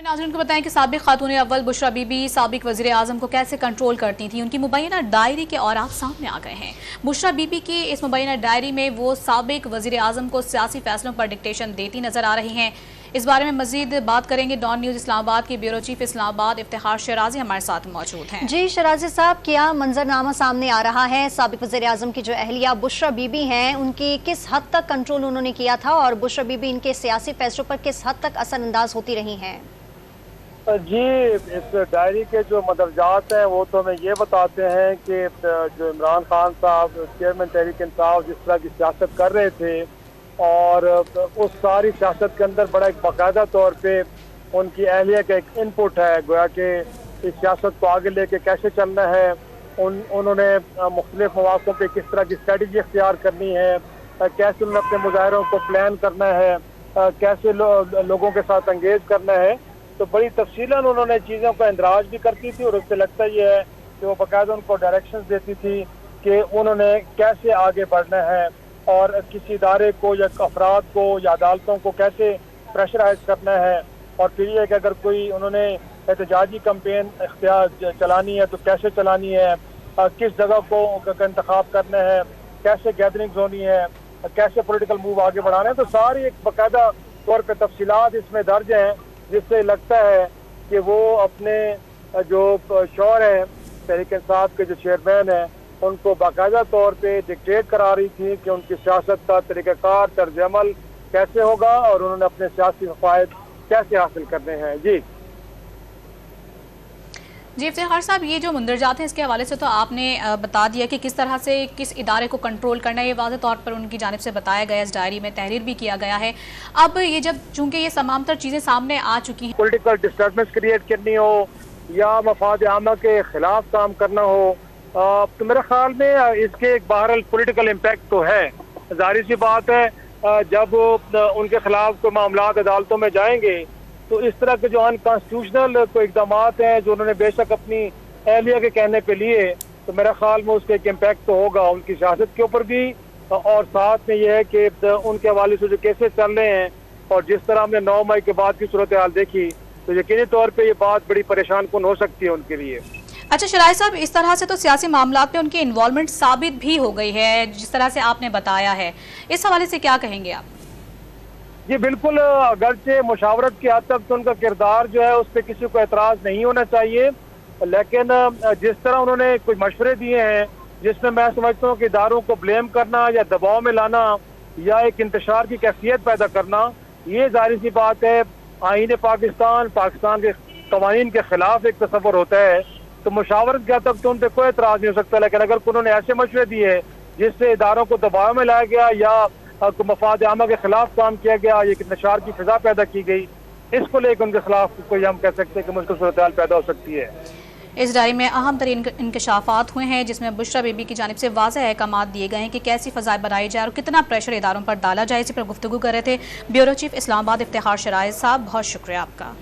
नाज़रीन को बताएं कि साबिक खातून अव्वल बुशरा बीबी साबिक वज़ीर आज़म को कैसे कंट्रोल करती थी। उनकी मुबैना डायरी के औराक सामने आ गए हैं। बुशरा बीबी की इस मुबैना डायरी में वो साबिक वज़ीर आज़म को सियासी फैसलों पर डिक्टेशन देती नजर आ रही हैं। इस बारे में मजीद बात करेंगे। डॉन न्यूज़ इस्लामाबाद के ब्यूरो चीफ इस्लामाबाद इफ्तिखार शराजी हमारे साथ मौजूद हैं। जी शराजी साहब, क्या मंजरनामा सामने आ रहा है? साबिक वज़ीर आज़म की जो अहलिया बुशरा बीबी हैं, उनकी किस हद तक कंट्रोल उन्होंने किया था और बुशरा बीबी इनके सियासी फैसलों पर किस हद तक असरअंदाज होती रही हैं? जी, इस डायरी के जो मदरजात हैं वो तो हमें ये बताते हैं कि जो इमरान खान साहब चेयरमैन तहरीक इंसाफ जिस तरह की सियासत कर रहे थे और उस सारी सियासत के अंदर बड़ा एक बाकायदा तौर पे उनकी अहलिया का एक इनपुट है, गोया कि इस सियासत को आगे लेके कैसे चलना है, उन्होंने मुख्तलिफ मौक़ों पे किस तरह की स्ट्रेटजी इख्तियार करनी है, कैसे उन्होंने अपने मुजाहिरों को प्लान करना है, कैसे लोगों के साथ एंगेज करना है। तो बड़ी तफसीलन उन्होंने चीज़ों का इंदराज भी करती थी और उससे लगता ये है कि वो बाकायदा उनको डायरेक्शंस देती थी कि उन्होंने कैसे आगे बढ़ना है और किसी इदारे को या अफराद को या अदालतों को कैसे प्रेशराइज करना है। और फिर ये कि अगर कोई उन्होंने एहतजाजी कैंपेन इख्तियार चलानी है तो कैसे चलानी है, किस जगह को इंतखाब करना है, कैसे गैदरिंग्स होनी है, कैसे पॉलिटिकल मूव आगे बढ़ाना है। तो सारी एक बाकायदा तौर पर तफसीलात इसमें दर्ज हैं, जिससे लगता है कि वो अपने जो शौहर हैं तहरीक इंसाफ के जो चेयरमैन हैं उनको बाकायदा तौर पे डिक्टेट करा रही थी कि उनकी सियासत का तरीक़ाकार तर्ज अमल कैसे होगा और उन्होंने अपने सियासी फ़ायदे कैसे हासिल करने हैं। जी इफ्तिखार साहब, ये जो मुंदरजात हैं इसके हवाले से तो आपने बता दिया कि किस तरह से किस इदारे को कंट्रोल करना है, ये वाज़ेह तौर पर उनकी जानिब से बताया गया, इस डायरी में तहरीर भी किया गया है। अब ये जब चूंकि ये तमाम तर चीज़ें सामने आ चुकी हैं, पॉलिटिकल डिस्टर्बेंस क्रिएट करनी हो या मफाद आमा के खिलाफ काम करना हो, तो मेरे ख्याल में इसके एक बहरहाल पॉलिटिकल इम्पैक्ट तो है। जाहिर सी बात है जब उनके खिलाफ कोई मामला अदालतों में जाएंगे तो इस तरह के जो अनकॉन्स्टिट्यूशनल कोई इकदाम हैं जो उन्होंने बेशक अपनी अहलिया के कहने पे लिए, तो मेरे ख्याल में उसका एक इम्पैक्ट तो होगा उनकी सियासत के ऊपर भी। और साथ में यह है कि उनके हवाले से जो केसेस चल रहे हैं और जिस तरह हमने 9 मई के बाद की सूरत हाल देखी तो यकीनी तौर पर यह बात बड़ी परेशान कुन हो सकती है उनके लिए। अच्छा शराजी साहब, इस तरह से तो सियासी मामलात में उनकी इन्वॉल्वमेंट साबित भी हो गई है जिस तरह से आपने बताया है, इस हवाले से क्या कहेंगे आप? जी बिल्कुल, अगरचे मुशावरत की हद तक तो उनका किरदार जो है उस पर किसी को एतराज़ नहीं होना चाहिए, लेकिन जिस तरह उन्होंने कुछ मशवरे दिए हैं जिसमें मैं समझता हूँ कि इदारों को ब्लेम करना या दबाव में लाना या एक इंतशार की कैफियत पैदा करना, ये जाहिर सी बात है आईन पाकिस्तान के कवानीन के खिलाफ एक तस्वर होता है। तो मुशावरत की हद तक तो उन पर कोई एतराज़ नहीं हो सकता, लेकिन अगर उन्होंने ऐसे मशवरे दिए जिससे इदारों को दबाव में लाया गया या मफाद आमा के खिलाफ काम किया गया, ये नशार की फिजा पैदा की गई, इसको लेकर उनके खिलाफ कोई हम कह सकते हैं कि मुश्किल सूरत हाल पैदा हो सकती है। इस डायरी में अहम तरीन इंकशाफात हुए हैं जिसमें बुशरा बीबी की जानिब से वाज़ेह अहकामात दिए गए हैं कि कैसी फ़ज़ाएल बनाई जाए और कितना प्रेशर इदारों पर डाला जाए। इसी पर गुफ्तगू कर रहे थे ब्यूरो चीफ इस्लामाबाद इफ्तिखार शराजी साहब, बहुत शुक्रिया आपका।